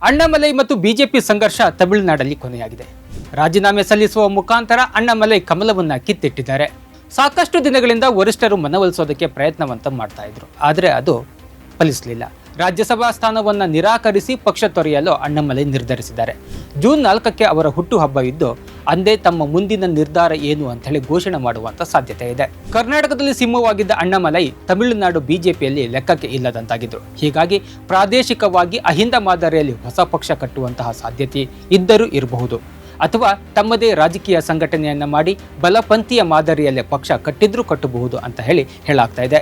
ಅಣ್ಣಾಮಲೈ ಮತ್ತು ಬಿಜೆಪಿ ಸಂಘರ್ಷ ತಮಿಳುನಾಡಲ್ಲಿ ಕೊನೆಯಾಗಿದೆ. ರಾಜೀನಾಮೆ ಸಲ್ಲಿಸುವ ಮುಖಾಂತರ ಅಣ್ಣಾಮಲೈ ಕಮಲವನ್ನ ಕಿತ್ತಿಟ್ಟಿದ್ದಾರೆ. ಸಾಕಷ್ಟು ದಿನಗಳಿಂದ ವರಿಷ್ಠರು ಮನವೊಲಿಸೋದಕ್ಕೆ ಪ್ರಯತ್ನವಂತ ಮಾಡ್ತಾ ಇದ್ರು, ಆದರೆ ಅದು ಫಲಿಸಲಿಲ್ಲ. ರಾಜ್ಯಸಭಾ ಸ್ಥಾನವನ್ನು ನಿರಾಕರಿಸಿ ಪಕ್ಷ ತೊರೆಯಲು ಅಣ್ಣಾಮಲೈ ನಿರ್ಧರಿಸಿದ್ದಾರೆ. ಜೂನ್ 4ಕ್ಕೆ ಅವರ ಹುಟ್ಟುಹಬ್ಬ ಇದ್ದು ಅಂದೇ ತಮ್ಮ ಮುಂದಿನ ನಿರ್ಧಾರ ಏನು ಅಂತ ಹೇಳಿ ಘೋಷಣೆ ಮಾಡುವಂತ ಸಾಧ್ಯತೆ ಇದೆ. ಕರ್ನಾಟಕದಲ್ಲಿ ಸಿಂಹವಾಗಿದ್ದ ಅಣ್ಣಾಮಲೈ ತಮಿಳುನಾಡು ಬಿಜೆಪಿಯಲ್ಲಿ ಲೆಕ್ಕಕ್ಕೆ ಇಲ್ಲದಂತಾಗಿದ್ರು. ಹೀಗಾಗಿ ಪ್ರಾದೇಶಿಕವಾಗಿ ಅಹಿಂದ ಮಾದರಿಯಲ್ಲಿ ಹೊಸ ಪಕ್ಷ ಕಟ್ಟುವಂತಹ ಸಾಧ್ಯತೆ ಇದ್ದರೂ ಇರಬಹುದು, ಅಥವಾ ತಮ್ಮದೇ ರಾಜಕೀಯ ಸಂಘಟನೆಯನ್ನ ಮಾಡಿ ಬಲಪಂಥೀಯ ಮಾದರಿಯಲ್ಲೇ ಪಕ್ಷ ಕಟ್ಟಿದ್ರೂ ಕಟ್ಟಬಹುದು ಅಂತ ಹೇಳಾಗ್ತಾ ಇದೆ.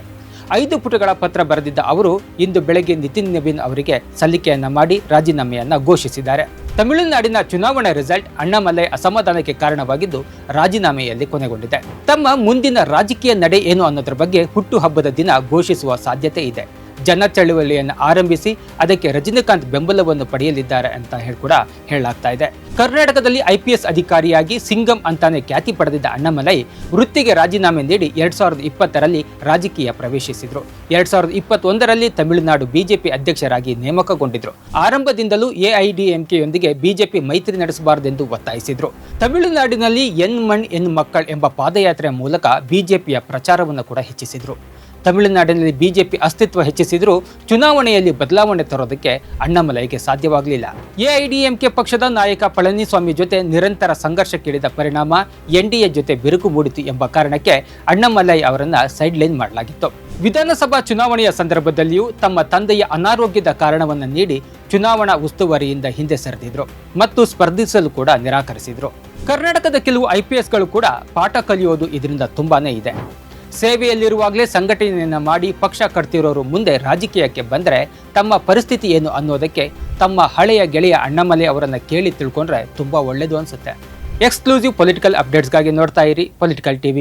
5 ಪುಟಗಳ ಪತ್ರ ಬರೆದಿದ್ದ ಅವರು ಇಂದು ಬೆಳಗ್ಗೆ ನಿತಿನ್ ನವೀನ್ ಅವರಿಗೆ ಸಲ್ಲಿಕೆಯನ್ನ ಮಾಡಿ ರಾಜೀನಾಮೆಯನ್ನ ಘೋಷಿಸಿದ್ದಾರೆ. ತಮಿಳುನಾಡಿನ ಚುನಾವಣಾ ರಿಸಲ್ಟ್ ಅಣ್ಣಾಮಲೈ ಅಸಮಾಧಾನಕ್ಕೆ ಕಾರಣವಾಗಿದ್ದು ರಾಜೀನಾಮೆಯಲ್ಲಿ ಕೊನೆಗೊಂಡಿದೆ. ತಮ್ಮ ಮುಂದಿನ ರಾಜಕೀಯ ನಡೆ ಏನು ಅನ್ನೋದ್ರ ಬಗ್ಗೆ ಹುಟ್ಟುಹಬ್ಬದ ದಿನ ಘೋಷಿಸುವ ಸಾಧ್ಯತೆ ಇದೆ. ಜನ ಚಳುವಳಿಯನ್ನು ಆರಂಭಿಸಿ ಅದಕ್ಕೆ ರಜನಿಕಾಂತ್ ಬೆಂಬಲವನ್ನು ಪಡೆಯಲಿದ್ದಾರೆ ಅಂತ ಕೂಡ ಹೇಳಲಾಗ್ತಾ ಇದೆ. ಕರ್ನಾಟಕದಲ್ಲಿ IPS ಅಧಿಕಾರಿಯಾಗಿ ಸಿಂಗಂ ಅಂತಾನೆ ಖ್ಯಾತಿ ಪಡೆದಿದ್ದ ಅಣ್ಣಾಮಲೈ ವೃತ್ತಿಗೆ ರಾಜೀನಾಮೆ ನೀಡಿ 2020ರಲ್ಲಿ ರಾಜಕೀಯ ಪ್ರವೇಶಿಸಿದ್ರು. 2021ರಲ್ಲಿ ತಮಿಳುನಾಡು ಬಿಜೆಪಿ ಅಧ್ಯಕ್ಷರಾಗಿ ನೇಮಕಗೊಂಡಿದ್ರು. ಆರಂಭದಿಂದಲೂ AIDMKಯೊಂದಿಗೆ ಬಿಜೆಪಿ ಮೈತ್ರಿ ನಡೆಸಬಾರದೆಂದು ಒತ್ತಾಯಿಸಿದ್ರು. ತಮಿಳುನಾಡಿನಲ್ಲಿ ಎನ್ ಮಣ್ ಎನ್ ಮಕ್ಕಳ್ ಎಂಬ ಪಾದಯಾತ್ರೆಯ ಮೂಲಕ ಬಿಜೆಪಿಯ ಪ್ರಚಾರವನ್ನು ಕೂಡ ಹೆಚ್ಚಿಸಿದ್ರು. ತಮಿಳುನಾಡಿನಲ್ಲಿ ಬಿಜೆಪಿ ಅಸ್ತಿತ್ವ ಹೆಚ್ಚಿಸಿದ್ರೂ ಚುನಾವಣೆಯಲ್ಲಿ ಬದಲಾವಣೆ ತರೋದಕ್ಕೆ ಅಣ್ಣಾಮಲೈಗೆ ಸಾಧ್ಯವಾಗಲಿಲ್ಲ. AIDMK ಪಕ್ಷದ ನಾಯಕ ಪಳನಿಸ್ವಾಮಿ ಜೊತೆ ನಿರಂತರ ಸಂಘರ್ಷಕ್ಕಿಳಿದ ಪರಿಣಾಮ NDA ಜೊತೆ ಬಿರುಕು ಮೂಡಿತು ಎಂಬ ಕಾರಣಕ್ಕೆ ಅಣ್ಣಾಮಲೈ ಅವರನ್ನ ಸೈಡ್ ಲೈನ್ ಮಾಡಲಾಗಿತ್ತು. ವಿಧಾನಸಭಾ ಚುನಾವಣೆಯ ಸಂದರ್ಭದಲ್ಲಿಯೂ ತಮ್ಮ ತಂದೆಯ ಅನಾರೋಗ್ಯದ ಕಾರಣವನ್ನು ನೀಡಿ ಚುನಾವಣಾ ಉಸ್ತುವಾರಿಯಿಂದ ಹಿಂದೆ ಸರಿದಿದ್ರು ಮತ್ತು ಸ್ಪರ್ಧಿಸಲು ಕೂಡ ನಿರಾಕರಿಸಿದ್ರು. ಕರ್ನಾಟಕದ ಕೆಲವು IPSಗಳು ಕೂಡ ಪಾಠ ಕಲಿಯೋದು ಇದರಿಂದ ತುಂಬಾನೇ ಇದೆ. ಸೇವೆಯಲ್ಲಿರುವಾಗಲೇ ಸಂಘಟನೆಯನ್ನು ಮಾಡಿ ಪಕ್ಷ ಕಟ್ತಿರೋರು ಮುಂದೆ ರಾಜಕೀಯಕ್ಕೆ ಬಂದರೆ ತಮ್ಮ ಪರಿಸ್ಥಿತಿ ಏನು ಅನ್ನೋದಕ್ಕೆ ತಮ್ಮ ಹಳೆಯ ಗೆಳೆಯ ಅಣ್ಣಾಮಲೈ ಅವರನ್ನು ಕೇಳಿ ತಿಳ್ಕೊಂಡ್ರೆ ತುಂಬ ಒಳ್ಳೆಯದು ಅನಿಸುತ್ತೆ. ಎಕ್ಸ್ಕ್ಲೂಸಿವ್ ಪೊಲಿಟಿಕಲ್ ಅಪ್ಡೇಟ್ಸ್ಗಾಗಿ ನೋಡ್ತಾ ಇರಿ ಪೊಲಿಟಿಕಲ್ TV.